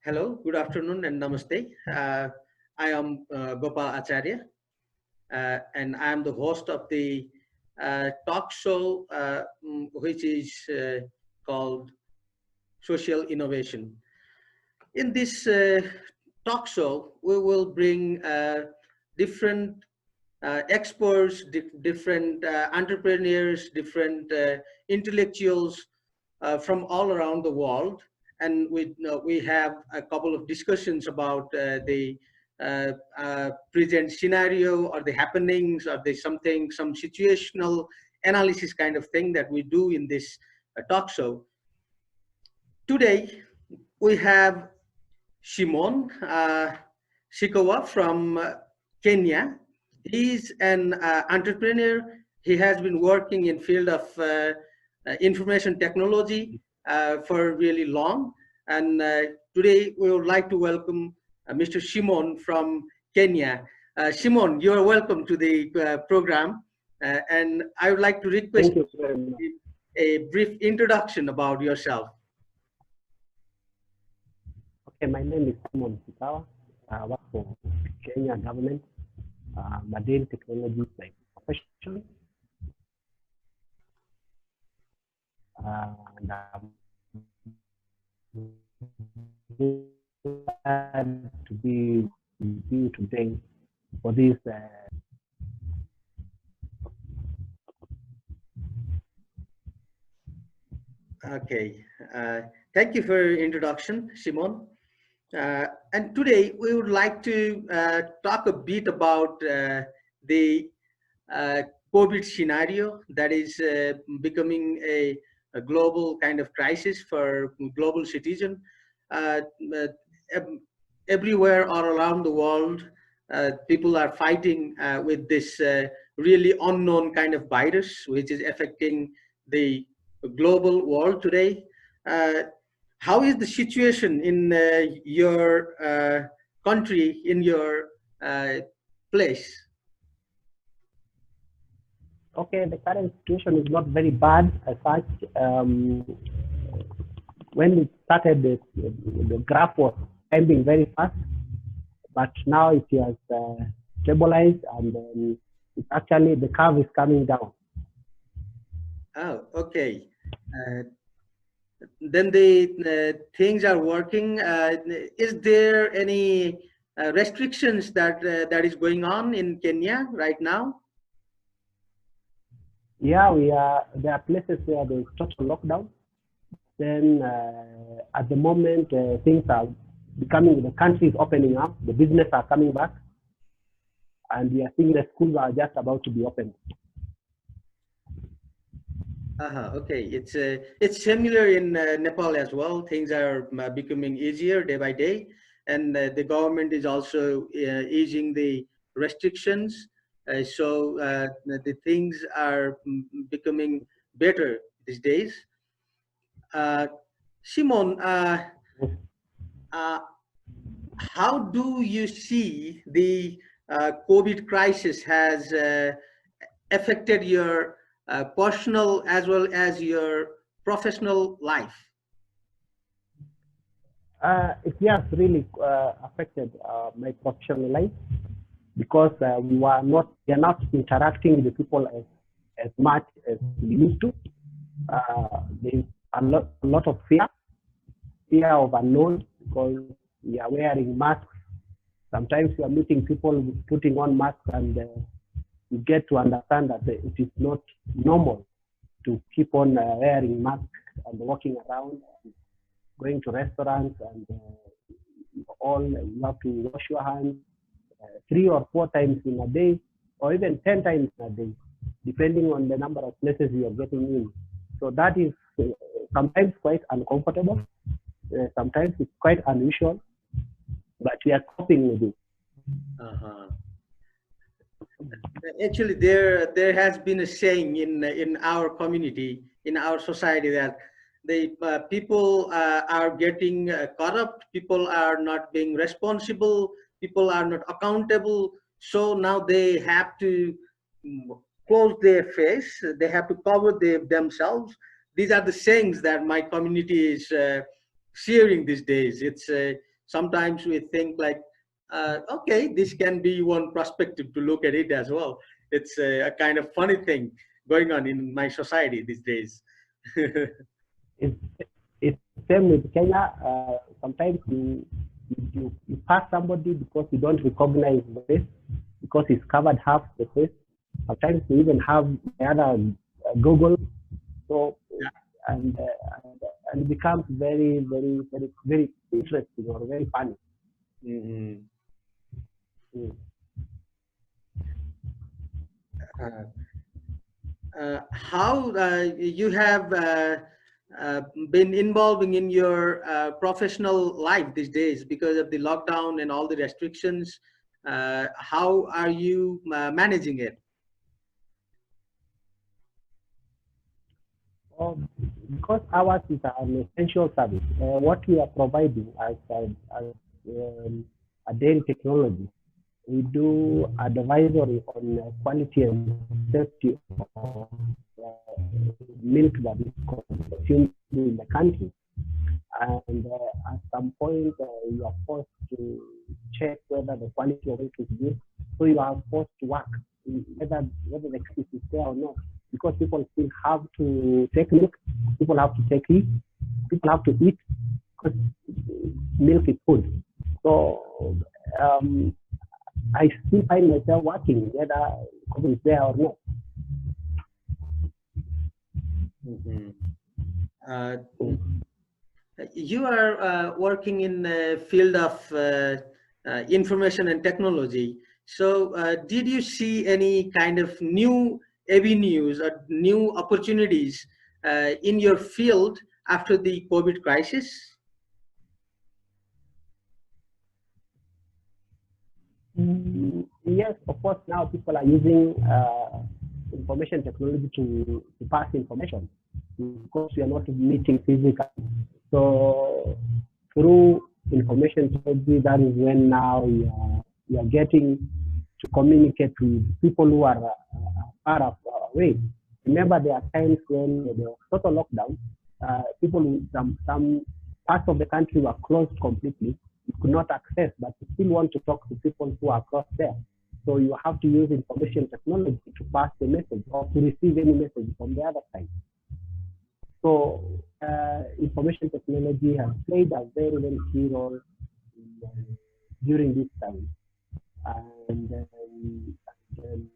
Hello, good afternoon and namaste. I am Gopal Acharya, and I am the host of the talk show, which is called Social Innovation. In this talk show, we will bring different experts, different entrepreneurs, different intellectuals from all around the world, and we have a couple of discussions about the present scenario or the happenings or the some situational analysis kind of thing that we do in this talk show. Today we have Shimon Kikawa from Kenya. He's an entrepreneur. He has been working in field of information technology for really long. And today we would like to welcome Mr. Shimon from Kenya. Shimon, you are welcome to the program. And I would like to request a brief introduction about yourself. Okay, my name is Shimon Kikawa. I work for Kenya government, Marine Technology like profession. And I'm glad to be with you today for this. Okay, thank you for your introduction, Shimon. And today we would like to talk a bit about the COVID scenario that is becoming a global kind of crisis for global citizen. Everywhere all around the world, people are fighting with this really unknown kind of virus, which is affecting the global world today. How is the situation in your country, in your place? Okay, the current situation is not very bad as such. When it started, the graph was climbing very fast, but now it has stabilized, and it's actually the curve is coming down. Oh, okay. Then the things are working. Is there any restrictions that that is going on in Kenya right now? Yeah, there are places where there's total lockdown. Then at the moment, things are becoming, the country is opening up, the business are coming back, and we are seeing the schools are just about to be opened. Okay, it's similar in Nepal as well. Things are becoming easier day by day, and the government is also easing the restrictions. So the things are becoming better these days. Simon, how do you see the COVID crisis has affected your personal as well as your professional life? It has really affected my professional life, because we are not interacting with the people as much as we used to. There's a lot of fear of unknown, because we are wearing masks. Sometimes we are meeting people putting on masks, and you get to understand that it is not normal to keep on wearing masks and walking around, and going to restaurants, and you have to wash your hands 3 or 4 times in a day, or even 10 times in a day, depending on the number of places you are getting in. So that is sometimes quite uncomfortable. Sometimes it's quite unusual, but we are coping with it. Actually, there has been a saying in our community, in our society, that the people are getting corrupt, people are not being responsible, people are not accountable. So now they have to close their face, they have to cover themselves. These are the sayings that my community is sharing these days. It's sometimes we think like, okay, this can be one perspective to look at it as well. It's a kind of funny thing going on in my society these days. It's, it's same with Kenya. Sometimes you pass somebody because you don't recognize the face, because he's covered half the face. Sometimes we even have the other Google. So, Yeah. and it becomes very, very, very, very interesting or very funny. Mm-hmm. How you have been involving in your professional life these days because of the lockdown and all the restrictions? How are you managing it? Because ours is an essential service. What we are providing as a daily technology, we do advisory on quality and safety of milk that is consumed in the country. And at some point, you are forced to check whether the quality of milk is good. So you are forced to work whether the quality is there or not. Because people still have to take milk, people have to take it, people have to eat, because milk is food. So I still find myself working whether COVID is there or not. Mm-hmm. You are working in the field of information and technology. So did you see any kind of new avenues or new opportunities in your field after the COVID crisis? Yes, of course, now people are using information technology to pass information because we are not meeting physically. So through information technology, that is when now we are getting to communicate with people who are far away. Remember, there are times when there was total lockdown, people, some parts of the country were closed completely. You could not access, but you still want to talk to people who are across there. So you have to use information technology to pass the message or to receive any message from the other side. So information technology has played a very, very key role during this time. And you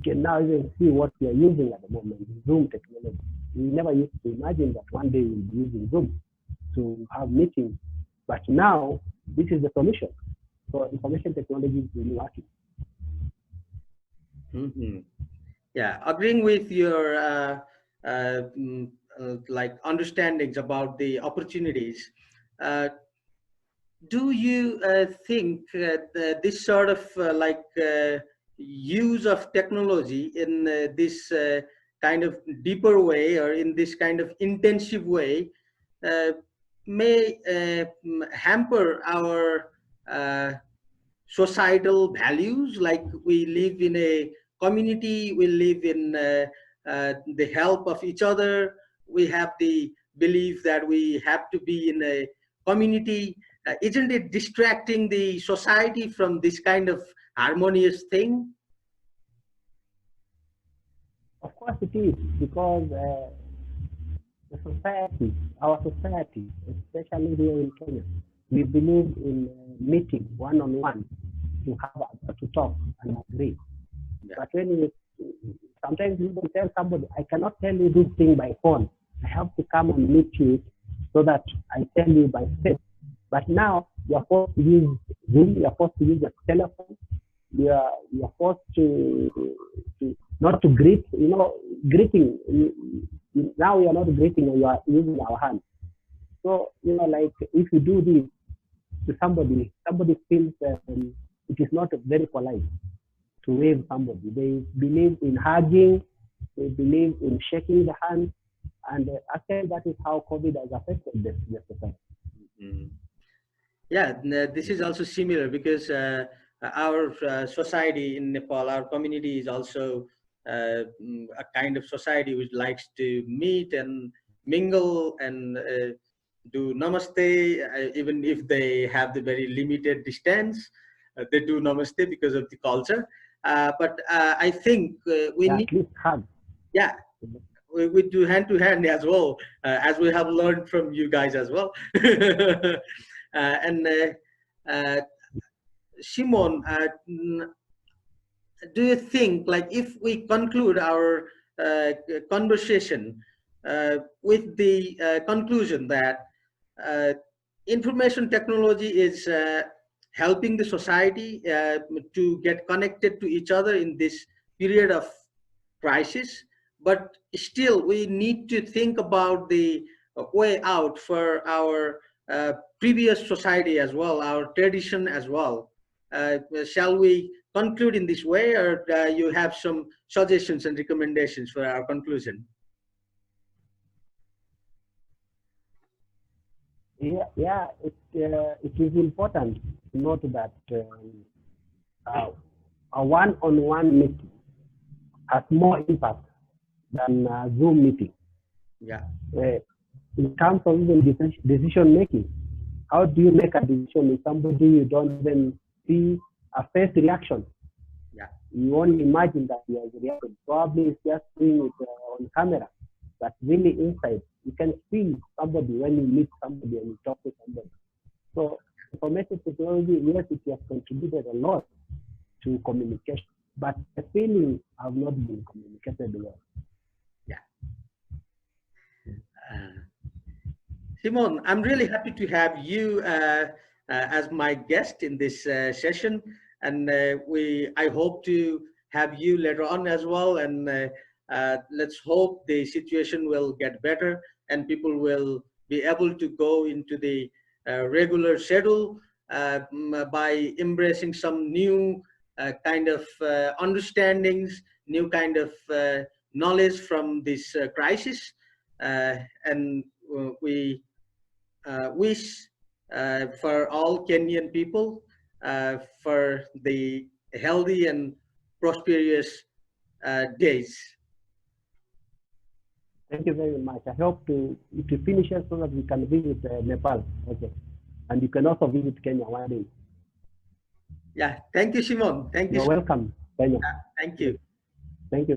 can now even see what we are using at the moment, Zoom technology. We never used to imagine that one day we'll be using Zoom to have meetings. But now, this is the solution. So information technology is really working. Mm-hmm. Yeah, agreeing with your like understandings about the opportunities. Do you think this sort of use of technology in this kind of deeper way or in this kind of intensive way uh, may hamper our societal values? Like we live in a community, we live in the help of each other, we have the belief that we have to be in a community. Isn't it distracting the society from this kind of harmonious thing? Of course it is, because the society, our society, especially here in Kenya, we believe in meeting one-on-one to have to talk and agree. Yeah. But when you sometimes you don't tell somebody, I cannot tell you this thing by phone. I have to come and meet you so that I tell you by face. But now you are forced to use Zoom, you are forced to use a telephone, you are forced to not to greet, greeting. Now we are not greeting, you are using our hands. So, like if you do this to somebody feels it is not very polite to wave somebody. They believe in hugging, they believe in shaking the hand, and actually that is how COVID has affected the society. Mm-hmm. Yeah, this is also similar because our society in Nepal, our community is also a kind of society which likes to meet and mingle and do namaste, even if they have the very limited distance. They do namaste because of the culture. But I think we Yeah, need, at least hug. yeah, we do hand to hand as well, as we have learned from you guys as well. And Shimon, do you think, like, if we conclude our conversation with the conclusion that uh, information technology is helping the society to get connected to each other in this period of crisis, but still we need to think about the way out for our previous society as well, our tradition as well. Shall we conclude in this way, or you have some suggestions and recommendations for our conclusion? Yeah, it is important to note that a one-on-one meeting has more impact than a Zoom meeting. Yeah. In terms of even decision making, how do you make a decision with somebody you don't even see a face reaction? Yeah. You only imagine that he has reacted. Probably it's just doing it on camera, but really inside, you can feel somebody when you meet somebody and you talk to somebody. So information technology, yes, it has contributed a lot to communication, but the feelings have not been communicated well. Yeah. Simon, I'm really happy to have you as my guest in this session, and I hope to have you later on as well. And let's hope the situation will get better and people will be able to go into the regular schedule by embracing some new kind of understandings, new kind of knowledge from this crisis. And we wish for all Kenyan people for the healthy and prosperous days. Thank you very much. I hope to finish it so that we can visit Nepal. Okay. And you can also visit Kenya one day. Yeah. Thank you, Simon. Thank you. You're welcome, Kenya. Thank you. Thank you.